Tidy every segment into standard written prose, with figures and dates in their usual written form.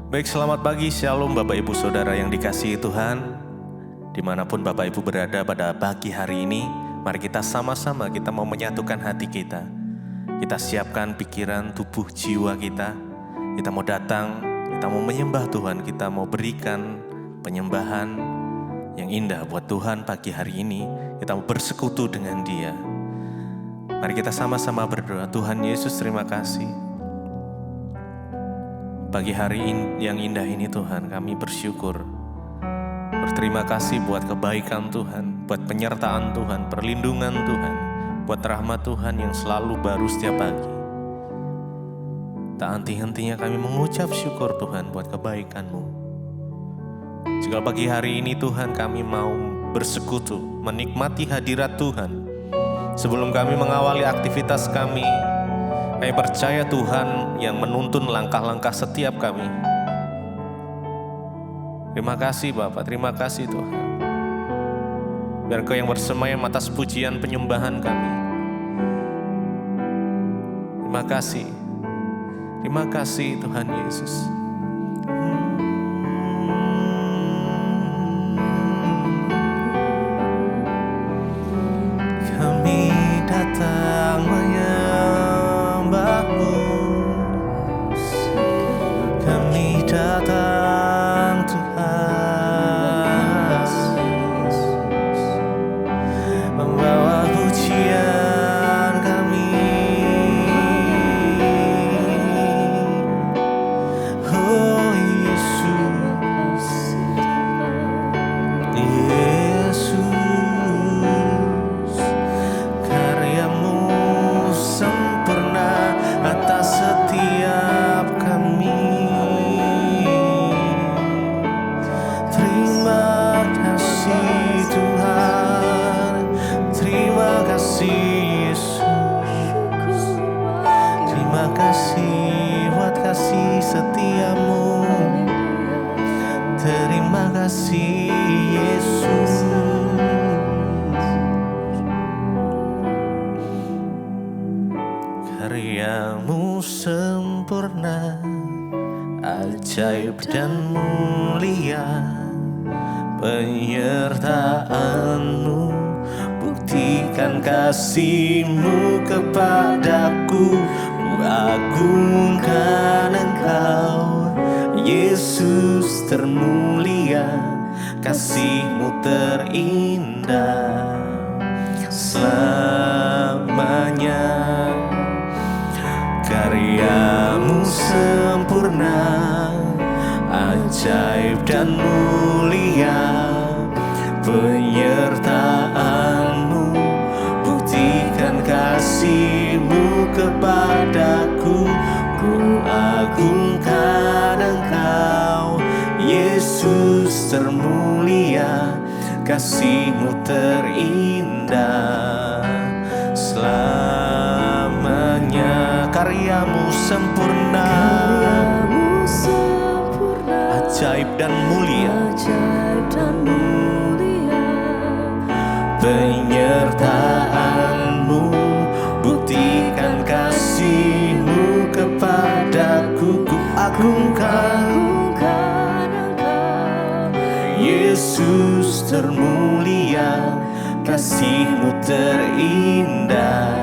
Baik, selamat pagi, shalom Bapak Ibu Saudara yang dikasihi Tuhan. Dimanapun Bapak Ibu berada pada pagi hari ini, mari kita sama-sama kita mau menyatukan hati kita. Kita siapkan pikiran, tubuh, jiwa kita. Kita mau datang, kita mau menyembah Tuhan, kita mau berikan penyembahan yang indah buat Tuhan pagi hari ini. Kita mau bersekutu dengan Dia. Mari kita sama-sama berdoa. Tuhan Yesus, terima kasih. Pagi hari yang indah ini Tuhan, kami bersyukur. Berterima kasih buat kebaikan Tuhan, buat penyertaan Tuhan, perlindungan Tuhan, buat rahmat Tuhan yang selalu baru setiap pagi. Tak henti-hentinya kami mengucap syukur Tuhan buat kebaikan-Mu. Jika pagi hari ini Tuhan kami mau bersekutu, menikmati hadirat Tuhan. Sebelum kami mengawali aktivitas kami percaya Tuhan yang menuntun langkah-langkah setiap kami. Terima kasih Bapak, terima kasih Tuhan. Biar Kau yang bersemayam atas pujian penyembahan kami. Terima kasih Tuhan Yesus. Kami datang kami datang Tuhan, membawa pujian kami. Oh Yesus, Yesus, karya-Mu sempurna atas setiap kami. Terima kasih Tuhan, terima kasih Yesus, terima kasih buat kasih setia-Mu. Terima kasih Yesus. Karya-Mu sempurna, ajaib dan mulia. Penyertaan-Mu, buktikan kasih-Mu kepadaku. Ku agungkan Engkau, Yesus termulia. Kasih-Mu terindah selamanya. Karya-Mu sempurna, ajaib dan mulia. Penyertaan-Mu, buktikan kasih-Mu kepadaku. Ku agungkan Engkau, Yesus termulia. Kasih-Mu terindah selamanya. Karya-Mu sempurna, ajaib dan mulia. Penyertaan-Mu, buktikan kasih-Mu kepadaku. Ku agungkan Yesus termulia. Kasih-Mu terindah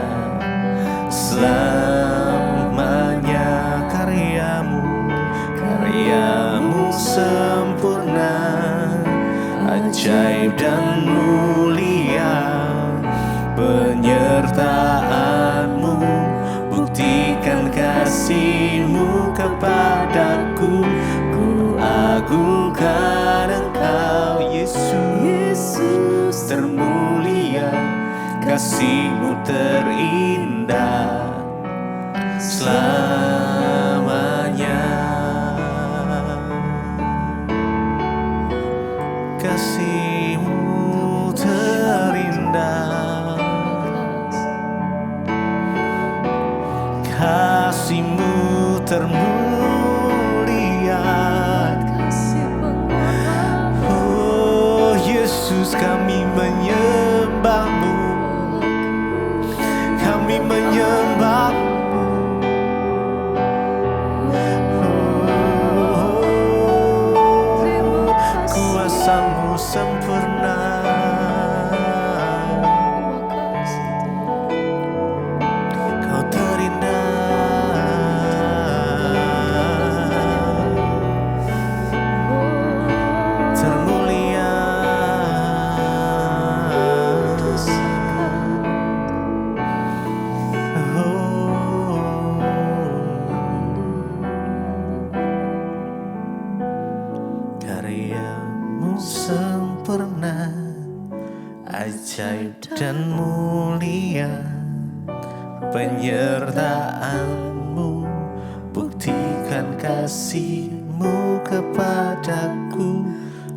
selamanya. Karya-Mu sempurna, ajaib dan mulia. Penyertaan-Mu, buktikan kasih-Mu kepadaku. Ku agungkan Engkau, Yesus termulia. Kasih-Mu terindah selamanya. Kasih-Mu terindah, kasih-Mu termulia. Oh Yesus, kami menyembah-Mu, kami menyembah-Mu. ajaib dan mulia penyertaan-Mu, buktikan kasih-Mu kepadaku.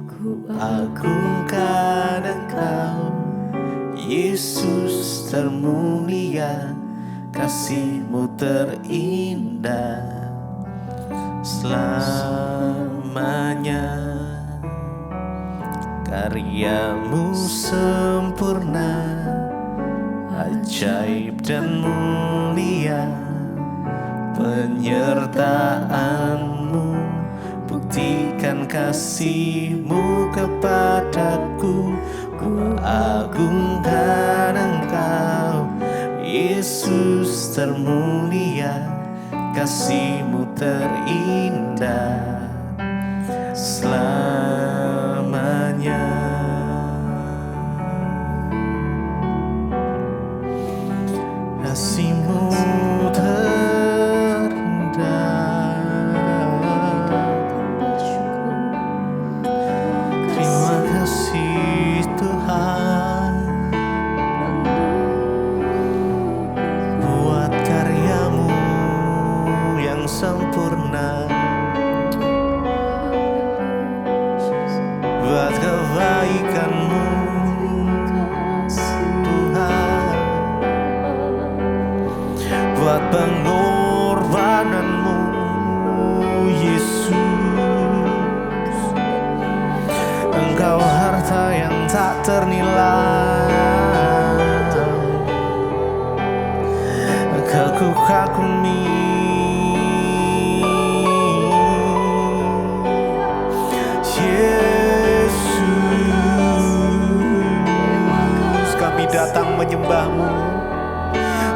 Ku agungkan Engkau, Yesus termulia, kasih-Mu terindah selamanya. Karya-Mu sempurna, ajaib dan mulia penyertaan-Mu, buktikan kasih-Mu kepadaku. Ku agungkan Engkau, Yesus termulia, kasih-Mu terindah selamanya. Kasih-Mu terindah. Terima kasih Tuhan buat karya-Mu yang sempurna, buat kebaikan-Mu Tuhan, buat pengorbanan-Mu Yesus. Engkau harta yang tak ternilai, kekakumi Yesus. Kami datang menyembah-Mu,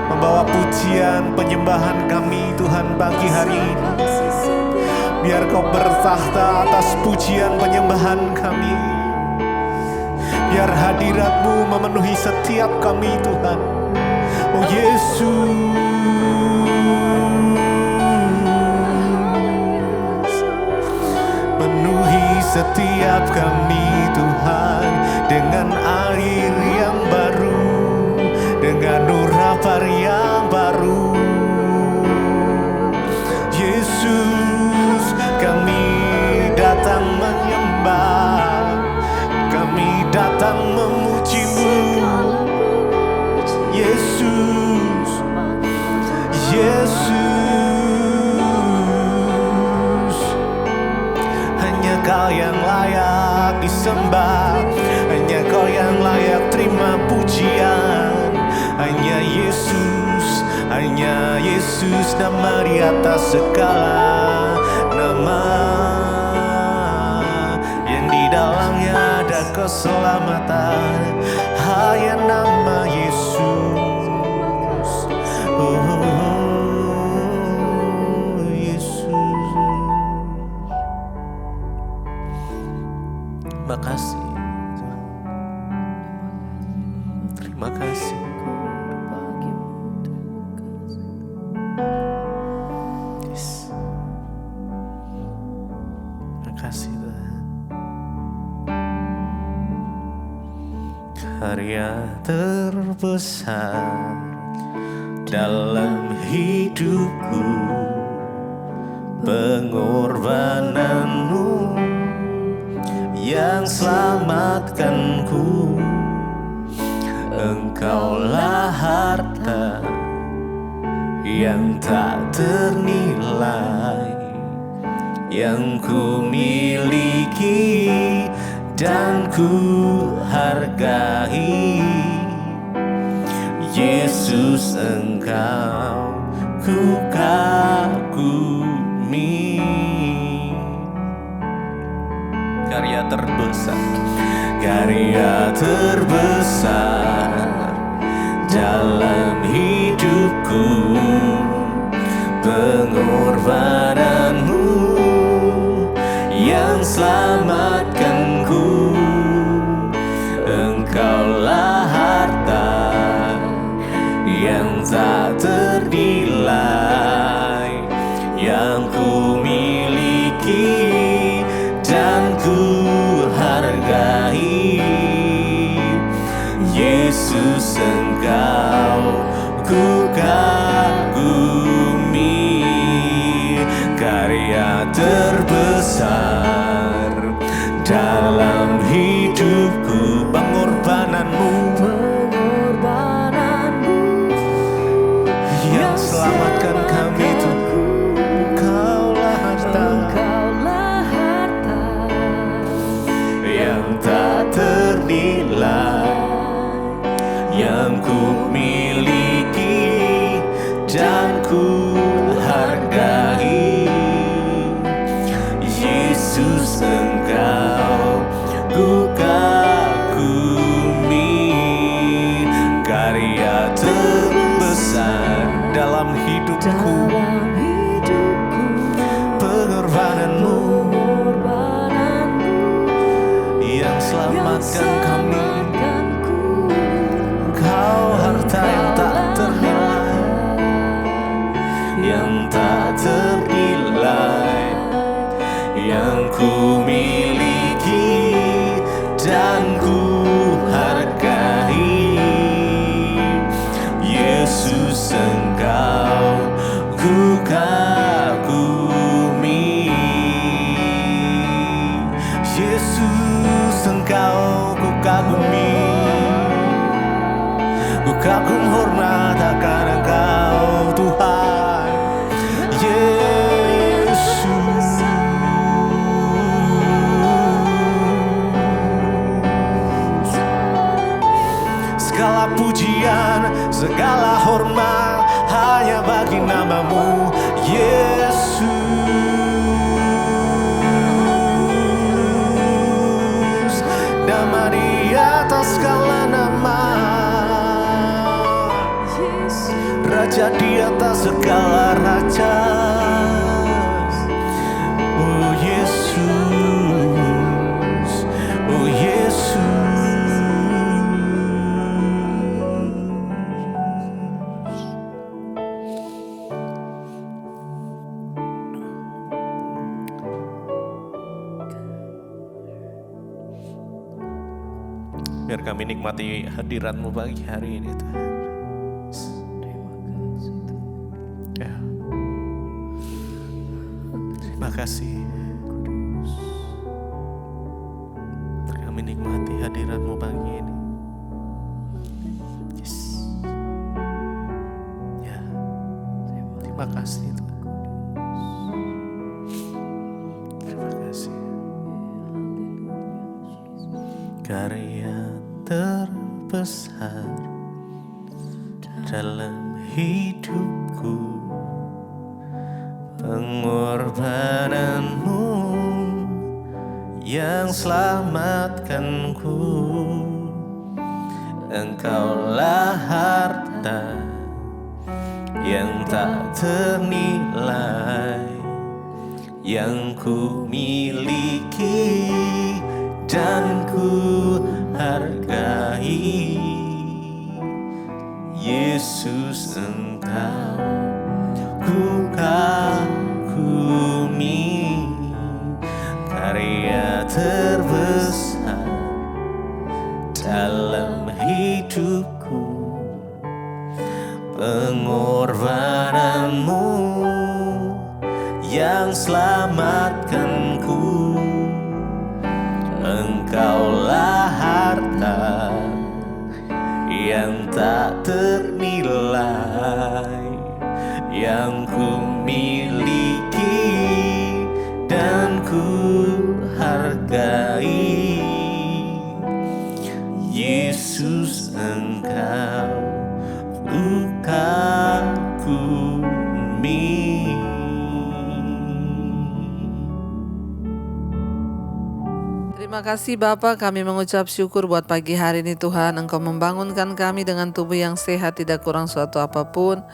membawa pujian penyembahan kami Tuhan pagi hari ini. Biar Kau bertahta atas pujian penyembahan kami. Biar hadirat-Mu memenuhi setiap kami Tuhan. Oh Yesus, penuhi setiap kami Tuhan dengan air yang baru, dengan urapan yang baru. Yesus, kami datang menyembah, kami datang memuji-Mu. Yesus, Yesus, hanya Kau yang layak disembah, hanya Kau yang layak terima pujian. Hanya Yesus nama di atas segala nama, yang di dalamnya ada keselamatan. Hanya nama Yesus, oh Yesus. Terima kasih, terima kasih. Kasih Tuhan. Karya terbesar dalam hidupku, pengorbanan-Mu yang selamatkanku. Engkaulah harta yang tak ternilai, yang ku miliki dan ku hargai. Yesus, Engkau ku kagumi. Karya terbesar dalam hidupku, pengorbanan-Mu yang selamatkanku. Engkaulah harta yang tak ternilai, yang ku miliki dan ku hargai. Yesus Engkau ku kagumi, karya terbesar dalam hidupku, pengorbananmu yang selamatkan kami Tuhan. Engkaulah harta yang tak ternilai, yang ku miliki dan ku hargai. Yesus Engkau ku kagumi, karya terbesar dalam hidupku, pengorbananmu yang selamatkan kami. Engkau harta yang tak ternilai, yang tak ternilai, yang ku miliki dan ku hargai. Yesus Engkau ku kagumi, Yesus Engkau ku kagumi, ku kagum hormat akan Engkau Tuhan. Yesus, segala pujian, segala hormat hanya bagi namamu, Yesus. Nama di atas segala nama, Raja di atas segala raja. Oh Yesus, oh Yesus. Biar kami nikmati hadirat-Mu pagi hari ini Tuhan. Ya. Terima kasih. Kami nikmati hadirat-Mu pagi ini. Yes. Ya. Terima kasih Tuhan. Terima kasih. Karya terbesar dalam hidupku, pengorbananmu yang selamatkanku. Engkaulah harta yang tak ternilai, yang ku miliki dan ku hargai. Yesus Engkau ku kagumi, karya terbesar dalam hidupku, pengorbananmu yang selamatkanku. Engkaulah harta yang tak ternilai, yang ku miliki dan ku hargai. Yesus Engkau ku kagumi. Terima kasih Bapa, kami mengucap syukur buat pagi hari ini Tuhan. Engkau membangunkan kami dengan tubuh yang sehat, tidak kurang suatu apapun.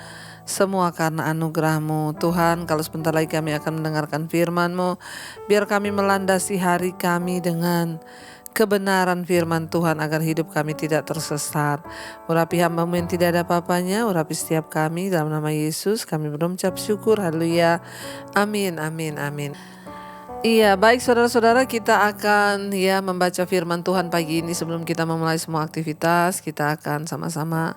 Semua karena anugerah-Mu Tuhan. Kalau sebentar lagi kami akan mendengarkan firman-Mu, biar kami melandasi hari kami dengan kebenaran firman Tuhan, agar hidup kami tidak tersesat. Urapi hamba-Mu yang tidak ada apa-apanya, urapi setiap kami, dalam nama Yesus kami berucap syukur. Haleluya. Amin, amin, amin. Iya, baik saudara-saudara, kita akan membaca firman Tuhan pagi ini. Sebelum kita memulai semua aktivitas, kita akan sama-sama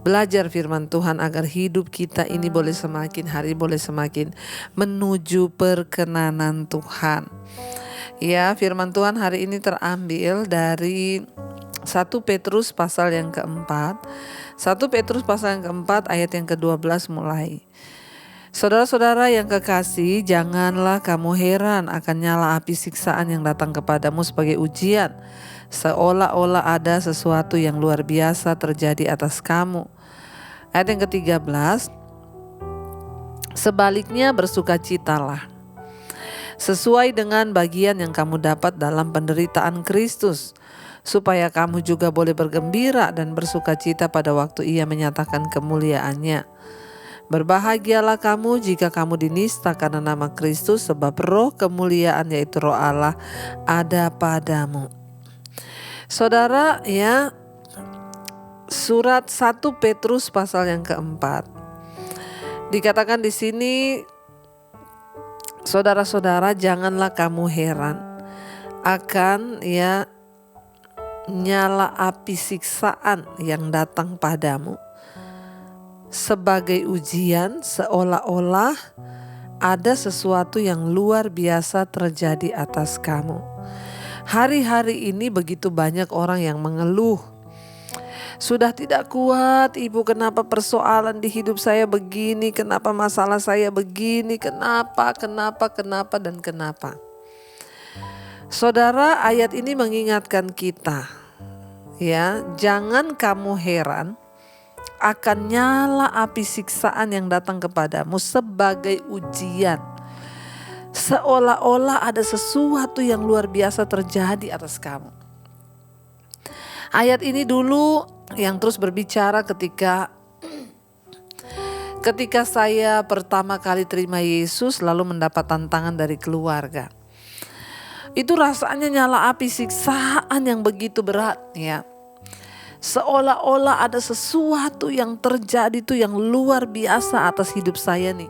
belajar firman Tuhan agar hidup kita ini boleh semakin hari boleh semakin menuju perkenanan Tuhan. Ya, firman Tuhan hari ini terambil dari 1 Petrus pasal yang keempat. 1 Petrus pasal yang keempat ayat yang ke-12 mulai. Saudara-saudara yang kekasih, janganlah kamu heran akan nyala api siksaan yang datang kepadamu sebagai ujian, seolah-olah ada sesuatu yang luar biasa terjadi atas kamu. Ayat yang ke-13, sebaliknya bersukacitalah, sesuai dengan bagian yang kamu dapat dalam penderitaan Kristus, supaya kamu juga boleh bergembira dan bersukacita pada waktu Ia menyatakan kemuliaannya. Berbahagialah kamu jika kamu dinista karena nama Kristus, sebab roh kemuliaan yaitu roh Allah ada padamu. Saudara, surat 1 Petrus pasal yang keempat. Dikatakan di sini, saudara-saudara, janganlah kamu heran akan nyala api siksaan yang datang padamu sebagai ujian, seolah-olah ada sesuatu yang luar biasa terjadi atas kamu. Hari-hari ini begitu banyak orang yang mengeluh. Sudah tidak kuat, Ibu, kenapa persoalan di hidup saya begini, kenapa masalah saya begini, kenapa. Saudara, ayat ini mengingatkan kita, jangan kamu heran akan nyala api siksaan yang datang kepadamu sebagai ujian, seolah-olah ada sesuatu yang luar biasa terjadi atas kamu. Ayat ini dulu yang terus berbicara ketika saya pertama kali terima Yesus lalu mendapat tantangan dari keluarga. Itu rasanya nyala api siksaan yang begitu berat, seolah-olah ada sesuatu yang terjadi tuh yang luar biasa atas hidup saya nih.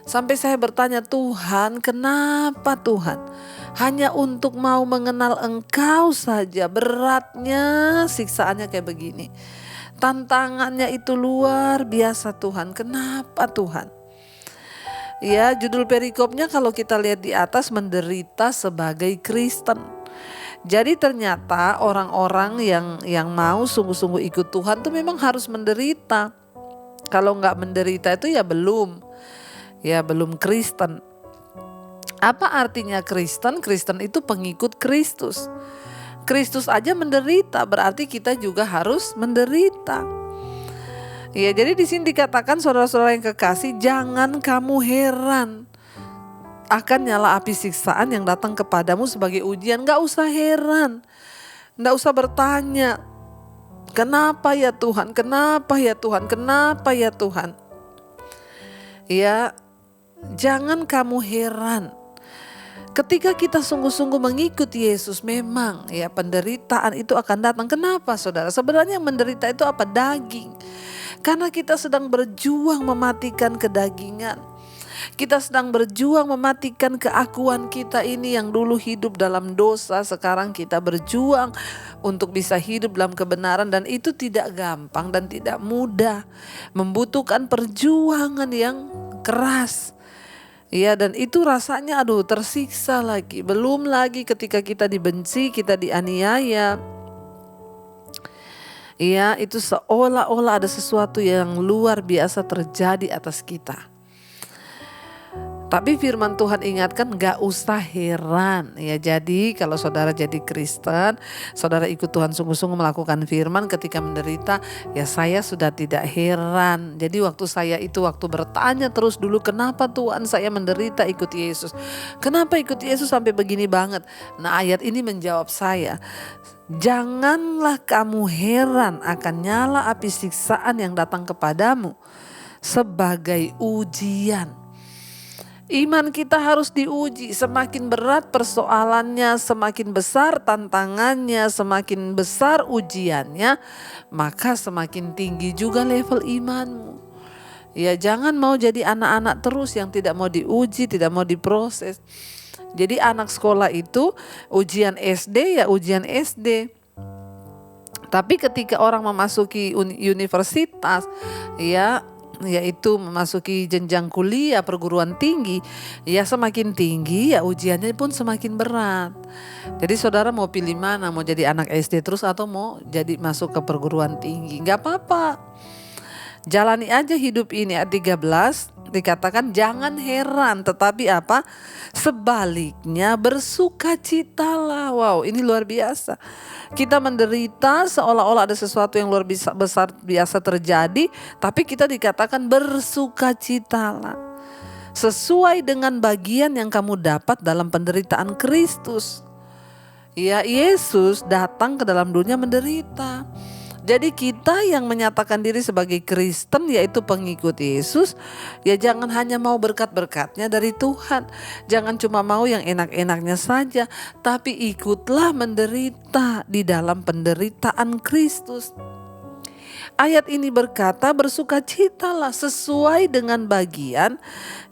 Sampai saya bertanya, Tuhan, kenapa Tuhan? Hanya untuk mau mengenal Engkau saja beratnya siksaannya kayak begini. Tantangannya itu luar biasa Tuhan. Kenapa Tuhan? Judul perikopnya kalau kita lihat di atas, menderita sebagai Kristen. Jadi ternyata orang-orang yang mau sungguh-sungguh ikut Tuhan tuh memang harus menderita. Kalau nggak menderita itu belum Kristen. Apa artinya Kristen? Kristen itu pengikut Kristus. Kristus aja menderita, berarti kita juga harus menderita. Jadi di sini dikatakan, saudara-saudara yang kekasih, jangan kamu heran akan nyala api siksaan yang datang kepadamu sebagai ujian. Gak usah heran, gak usah bertanya, kenapa ya Tuhan, kenapa ya Tuhan, kenapa ya Tuhan. Jangan kamu heran. Ketika kita sungguh-sungguh mengikuti Yesus, memang penderitaan itu akan datang. Kenapa saudara? Sebenarnya yang menderita itu apa? Daging. Karena kita sedang berjuang mematikan kedagingan. Kita sedang berjuang mematikan keakuan kita ini yang dulu hidup dalam dosa. Sekarang kita berjuang untuk bisa hidup dalam kebenaran, dan itu tidak gampang dan tidak mudah. Membutuhkan perjuangan yang keras. Dan itu rasanya tersiksa lagi. Belum lagi ketika kita dibenci, kita dianiaya. Itu seolah-olah ada sesuatu yang luar biasa terjadi atas kita. Tapi firman Tuhan ingatkan, gak usah heran. Jadi kalau saudara jadi Kristen, saudara ikut Tuhan sungguh-sungguh melakukan firman, ketika menderita, saya sudah tidak heran. Jadi waktu bertanya terus dulu, kenapa Tuhan saya menderita ikut Yesus? Kenapa ikut Yesus sampai begini banget? Nah, ayat ini menjawab saya. Janganlah kamu heran akan nyala api siksaan yang datang kepadamu sebagai ujian. Iman kita harus diuji. Semakin berat persoalannya, semakin besar tantangannya, semakin besar ujiannya, maka semakin tinggi juga level imanmu. Jangan mau jadi anak-anak terus yang tidak mau diuji, tidak mau diproses. Jadi anak sekolah itu ujian SD ya ujian SD. Tapi ketika orang memasuki universitas, ya, yaitu memasuki jenjang kuliah perguruan tinggi, ya semakin tinggi ya ujiannya pun semakin berat. Jadi saudara mau pilih mana, mau jadi anak SD terus atau mau jadi masuk ke perguruan tinggi? Gak apa-apa, jalani aja hidup ini. Ayat 13 dikatakan jangan heran, tetapi apa? Sebaliknya bersukacitalah. Wow, ini luar biasa. Kita menderita seolah-olah ada sesuatu yang luar biasa terjadi, tapi kita dikatakan bersukacitalah. Sesuai dengan bagian yang kamu dapat dalam penderitaan Kristus. Ya, Yesus datang ke dalam dunia menderita. Jadi kita yang menyatakan diri sebagai Kristen, yaitu pengikut Yesus, ya jangan hanya mau berkat-berkatnya dari Tuhan. Jangan cuma mau yang enak-enaknya saja, tapi ikutlah menderita di dalam penderitaan Kristus. Ayat ini berkata bersukacitalah sesuai dengan bagian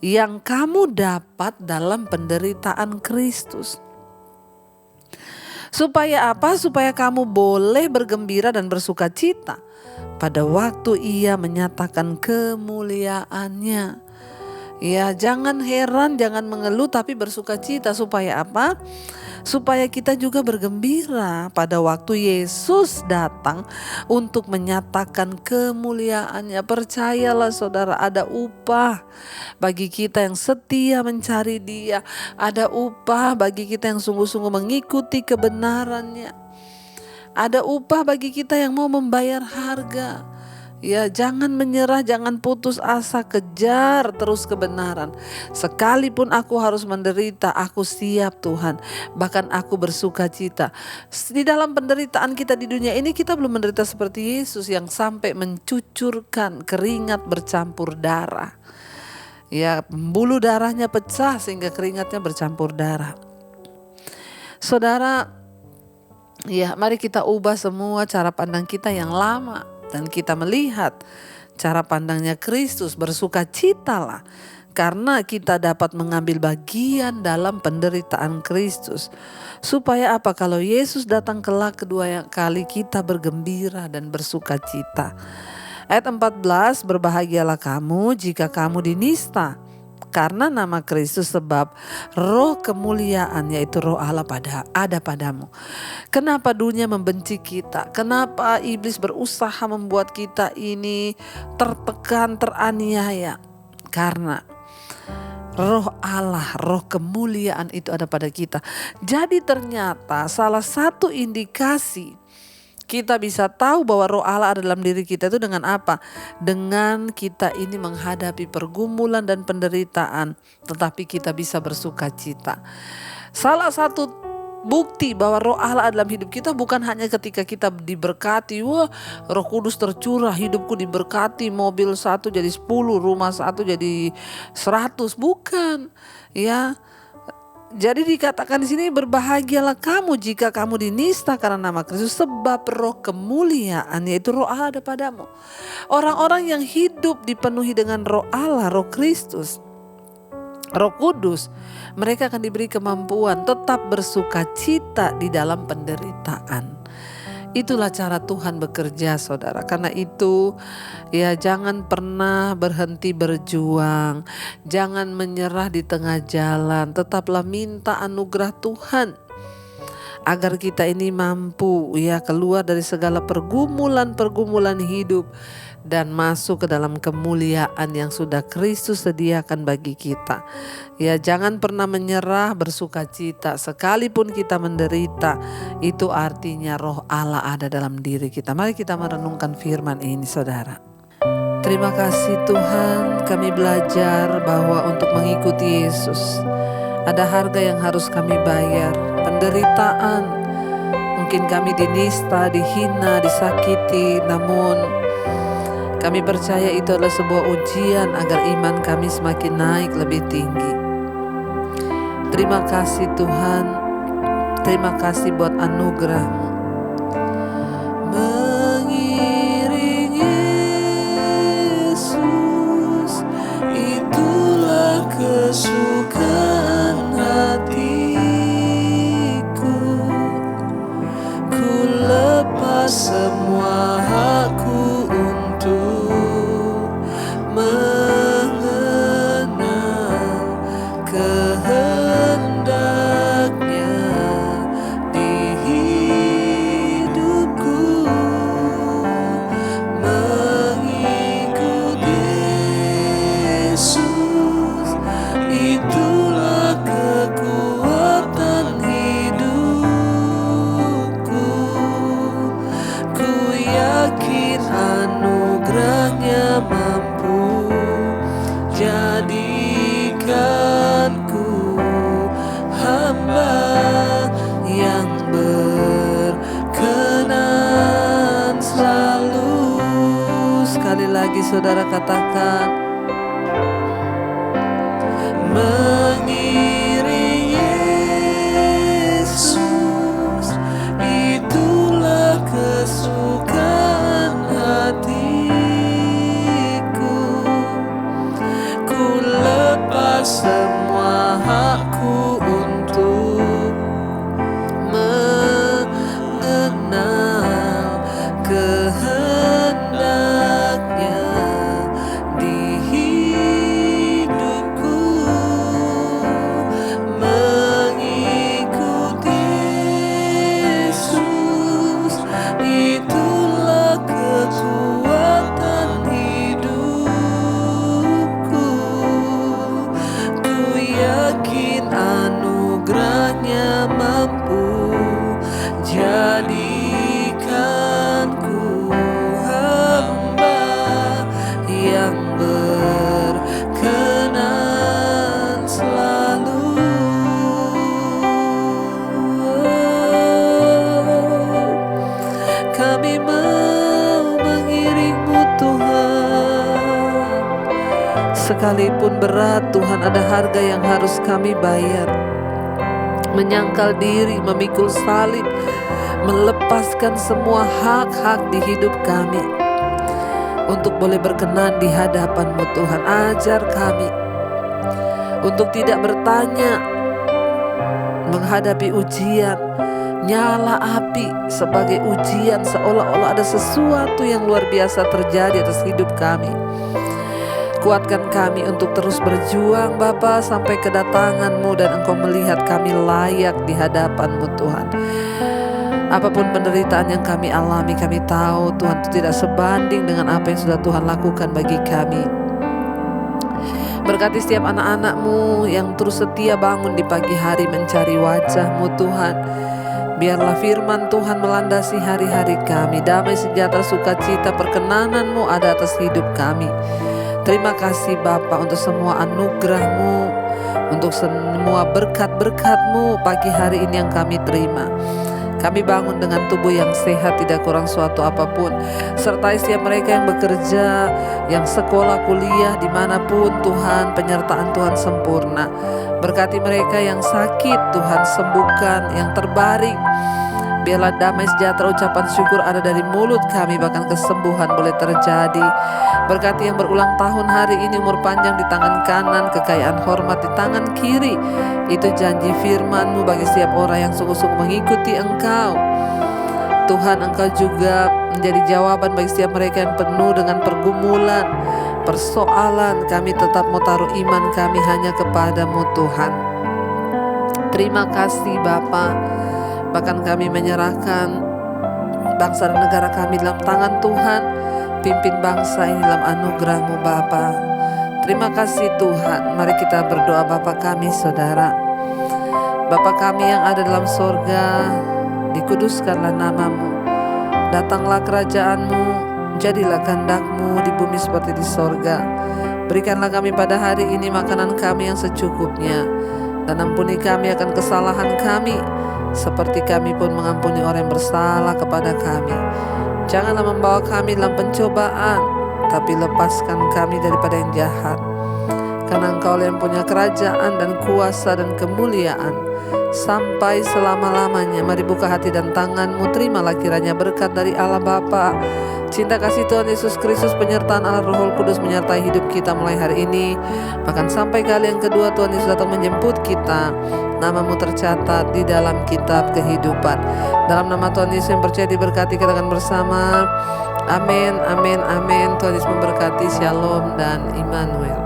yang kamu dapat dalam penderitaan Kristus. Supaya apa? Supaya kamu boleh bergembira dan bersuka cita pada waktu Ia menyatakan kemuliaannya. Ya, jangan heran, jangan mengeluh, tapi bersuka cita. Supaya apa? Supaya kita juga bergembira pada waktu Yesus datang untuk menyatakan kemuliaannya. Percayalah saudara, ada upah bagi kita yang setia mencari Dia. Ada upah bagi kita yang sungguh-sungguh mengikuti kebenarannya. Ada upah bagi kita yang mau membayar harga. Ya, jangan menyerah, jangan putus asa, kejar terus kebenaran. Sekalipun aku harus menderita, aku siap Tuhan. Bahkan aku bersuka cita. Di dalam penderitaan kita di dunia ini, kita belum menderita seperti Yesus yang sampai mencucurkan keringat bercampur darah. Ya, pembuluh darahnya pecah sehingga keringatnya bercampur darah. Saudara, ya mari kita ubah semua cara pandang kita yang lama. Dan kita melihat cara pandangnya Kristus, bersukacitalah karena kita dapat mengambil bagian dalam penderitaan Kristus. Supaya apa? Kalau Yesus datang kelak kedua kali, kita bergembira dan bersukacita. Ayat 14, berbahagialah kamu jika kamu dinista karena nama Kristus, sebab roh kemuliaan yaitu roh Allah ada padamu. Kenapa dunia membenci kita? Kenapa iblis berusaha membuat kita ini tertekan, teraniaya? Karena roh Allah, roh kemuliaan itu ada pada kita. Jadi ternyata salah satu indikasi kita bisa tahu bahwa roh Allah ada dalam diri kita itu dengan apa? Dengan kita ini menghadapi pergumulan dan penderitaan, tetapi kita bisa bersuka cita. Salah satu bukti bahwa roh Allah ada dalam hidup kita bukan hanya ketika kita diberkati, wah Roh Kudus tercurah, hidupku diberkati, mobil 1 jadi 10, rumah 1 jadi 100, bukan. Ya. Jadi dikatakan di sini, berbahagialah kamu jika kamu dinista karena nama Kristus, sebab roh kemuliaan yaitu roh Allah ada padamu. Orang-orang yang hidup dipenuhi dengan roh Allah, roh Kristus, roh Kudus, mereka akan diberi kemampuan tetap bersuka cita di dalam penderitaan. Itulah cara Tuhan bekerja saudara. Karena itu ya jangan pernah berhenti berjuang. Jangan menyerah di tengah jalan. Tetaplah minta anugerah Tuhan. Agar kita ini mampu ya keluar dari segala pergumulan hidup. Dan masuk ke dalam kemuliaan yang sudah Kristus sediakan bagi kita. Ya jangan pernah menyerah, bersuka cita. Sekalipun kita menderita, itu artinya roh Allah ada dalam diri kita. Mari kita merenungkan firman ini saudara. Terima kasih Tuhan, kami belajar bahwa untuk mengikuti Yesus ada harga yang harus kami bayar. Penderitaan, mungkin kami dinista, dihina, disakiti, namun kami percaya itu adalah sebuah ujian agar iman kami semakin naik lebih tinggi. Terima kasih Tuhan. Terima kasih buat anugerah-Mu. Mengiring Yesus, itulah kesukaan hati. semua hakku untuk mengenal kehendaknya di hidupku. Mengikut Yesus, itulah kekuatan hidupku. Ku yakin anugerahnya mampu jadikanku hamba yang berkenan selalu. Sekali lagi saudara katakan, mengiring Yesus, itulah kesukaan hatiku. Ku lepas semua hakku untuk mengenal kehendaknya di hidupku. Mengikut Yesus, itulah kekuatan hidupku. Ku yakin anugerahnya mampu jadikanku hamba yang berkenan selalu. Kami mau mengiring-Mu Tuhan. Sekalipun berat Tuhan, ada harga yang harus kami bayar. Menyangkal diri, memikul salib, melepaskan semua hak-hak di hidup kami untuk boleh berkenan di hadapan-Mu Tuhan. Ajar kami untuk tidak bertanya menghadapi ujian, nyala api sebagai ujian, seolah-olah ada sesuatu yang luar biasa terjadi atas hidup kami. Kuatkan kami untuk terus berjuang Bapa sampai kedatangan-Mu dan Engkau melihat kami layak di hadapan-Mu Tuhan. Apapun penderitaan yang kami alami, kami tahu Tuhan itu tidak sebanding dengan apa yang sudah Tuhan lakukan bagi kami. Berkati setiap anak-anak-Mu yang terus setia bangun di pagi hari mencari wajah-Mu Tuhan. Biarlah firman Tuhan melandasi hari-hari kami. Damai, sejahtera, sukacita, perkenanan-Mu ada atas hidup kami. Terima kasih Bapa untuk semua anugerah-Mu, untuk semua berkat-berkat-Mu pagi hari ini yang kami terima. Kami bangun dengan tubuh yang sehat, tidak kurang suatu apapun. Sertai setiap mereka yang bekerja, yang sekolah, kuliah, dimanapun Tuhan, penyertaan Tuhan sempurna. Berkati mereka yang sakit, Tuhan sembuhkan, yang terbaring. Biarlah damai, sejahtera, ucapan syukur ada dari mulut kami, bahkan kesembuhan boleh terjadi. Berkati yang berulang tahun hari ini, umur panjang di tangan kanan, kekayaan hormat di tangan kiri. Itu janji firman-Mu bagi setiap orang yang sungguh-sungguh mengikuti Engkau. Tuhan, Engkau juga menjadi jawaban bagi setiap mereka yang penuh dengan pergumulan, persoalan. Kami tetap mau taruh iman kami hanya kepada-Mu Tuhan. Terima kasih Bapa. Bahkan kami menyerahkan bangsa dan negara kami dalam tangan Tuhan. Pimpin bangsa ini dalam anugerah-Mu Bapa. Terima kasih Tuhan. Mari kita berdoa. Bapa kami saudara, Bapa kami yang ada dalam sorga, dikuduskanlah nama-Mu. Datanglah kerajaan-Mu, jadilah kehendak-Mu di bumi seperti di sorga. Berikanlah kami pada hari ini makanan kami yang secukupnya, dan ampuni kami akan kesalahan kami, seperti kami pun mengampuni orang yang bersalah kepada kami. Janganlah membawa kami dalam pencobaan, tapi lepaskan kami daripada yang jahat. Karena Engkau yang punya kerajaan dan kuasa dan kemuliaan sampai selama-lamanya. Mari buka hati dan tangan-Mu, terimalah kiranya berkat dari Allah Bapa, Cinta kasih Tuhan Yesus Kristus, penyertaan Allah Roh Kudus menyertai hidup kita mulai hari ini, bahkan sampai kali yang kedua Tuhan Yesus datang menjemput kita. Namamu tercatat di dalam kitab kehidupan. Dalam nama Tuhan Yesus yang percaya diberkati, kita akan bersama. Amin, amin, amin. Tuhan Yesus memberkati. Shalom dan Immanuel.